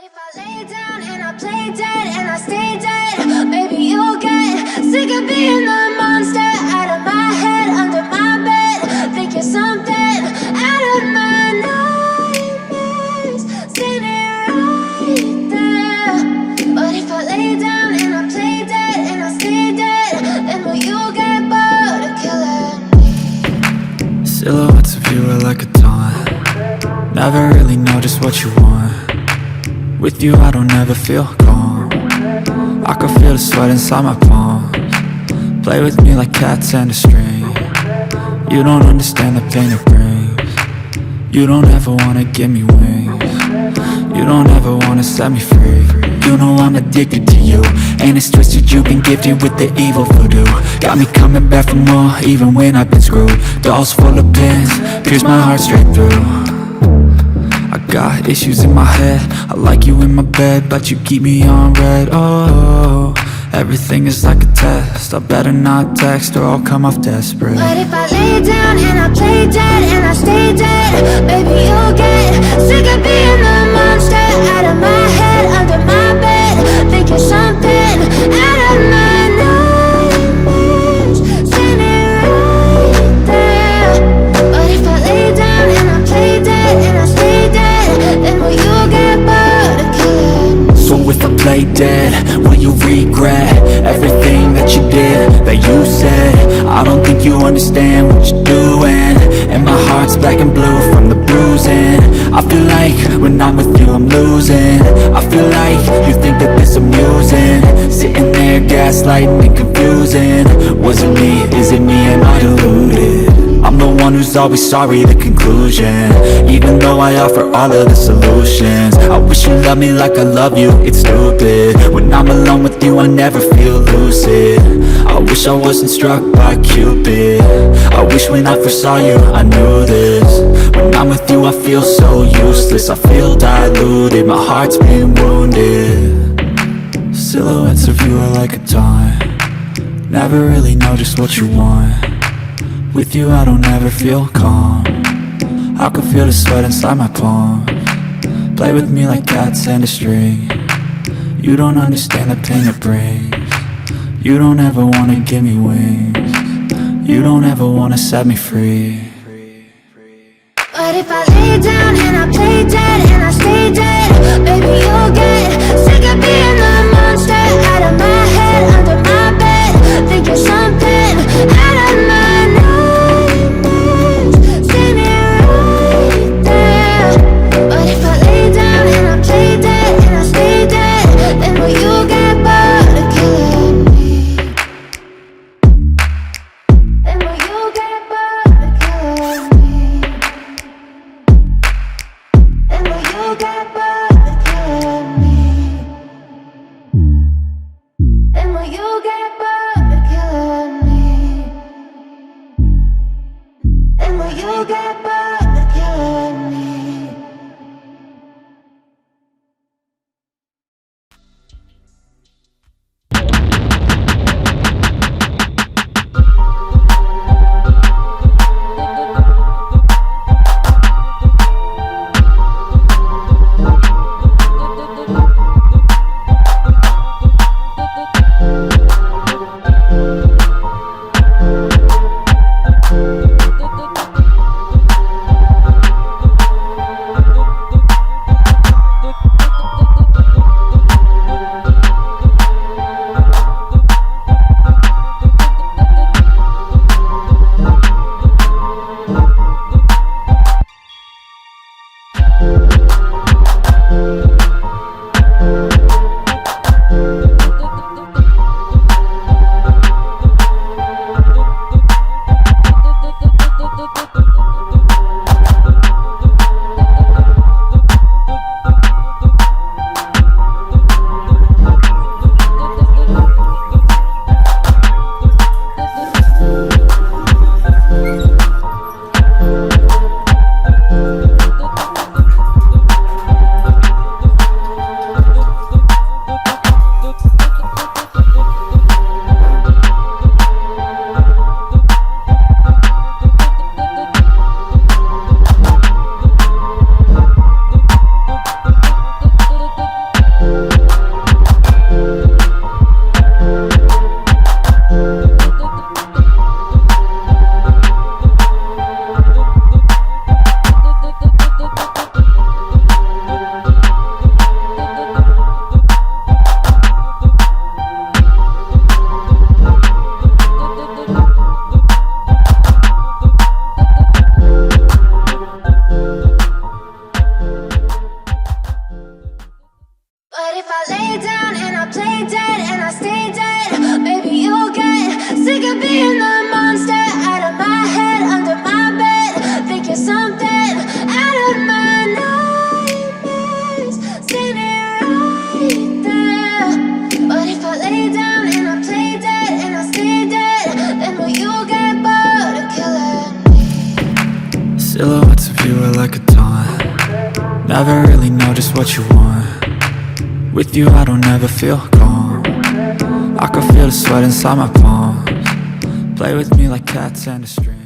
if I lay down and I play dead and I stay dead, maybe you'll get sick of being the monster out of my head, under my bed. Think you're something out of my nightmares, standing right there. But if I lay down and I play dead and I stay dead, then will you get bored of killing me? Silhouettes of you are like a taunt. Never really know just what you want. With you I don't ever feel calm. I can feel the sweat inside my palms. Play with me like cats and a string. You don't understand the pain it brings. You don't ever wanna give me wings. You don't ever wanna set me free. You know I'm addicted to you, and it's twisted, you've been gifted with the evil voodoo. Got me coming back for more, even when I've been screwed. Dolls full of pins, pierce my heart straight through. I got issues in my head, I like you in my bed, but you keep me on red. Oh, everything is like a test, I better not text or I'll come off desperate. But if I lay down and I play dead and I stay dead, maybe you'll get sick of being the monster out of my head, under my bed. Think you're something out of my nightmares, standing right there. But if I lay down and I play dead and I stay dead, then will you get bored of killing me? So if I play dead, will you regret everything that you did, that you said? I don't think you understand what you're doing, and my heart's black and blue from the bruising. I feel like when I'm with you I'm losing. I feel like you think that this amusing, sitting there gaslighting and confusing. Was it me? Is it me? Am I deluded? I'm the one who's always sorry, the conclusion, even though I offer all of the solutions. I wish you loved me like I love you, it's stupid. When I'm alone with you I never feel lucid. I wish I wasn't struck by Cupid. I wish when I first saw you I knew this. When I'm with you I feel so useless, I feel diluted, my heart's been wounded. Silhouettes of you are like a taunt. Never really know just what you want. With you I don't ever feel calm. I can feel the sweat inside my palms. Play with me like cats and a string. You don't understand the pain it brings. You don't ever wanna give me wings. You don't ever wanna set me free. But if I lay down and I play dead and I stay dead, maybe you'll get sick of being the monster out of my head, under my bed. Think you're something out of my nightmares, standing right there. But if I lay down and I play dead and I stay dead, then will you get bored of killing me? Then will you get bored of killing me? And will you get bored? if I lay down and I play dead and I stay dead, maybe you'll get sick of being the monster out of my head, under my bed. Think you're something out of my nightmares, standing right there. But if I lay down and I play dead and I stay dead, then will you get bored of killing me? Silhouettes of you are like a taunt. Never really know just what you want. With you I don't ever feel calm. I can feel the sweat inside my palms. Play with me like cats and a string.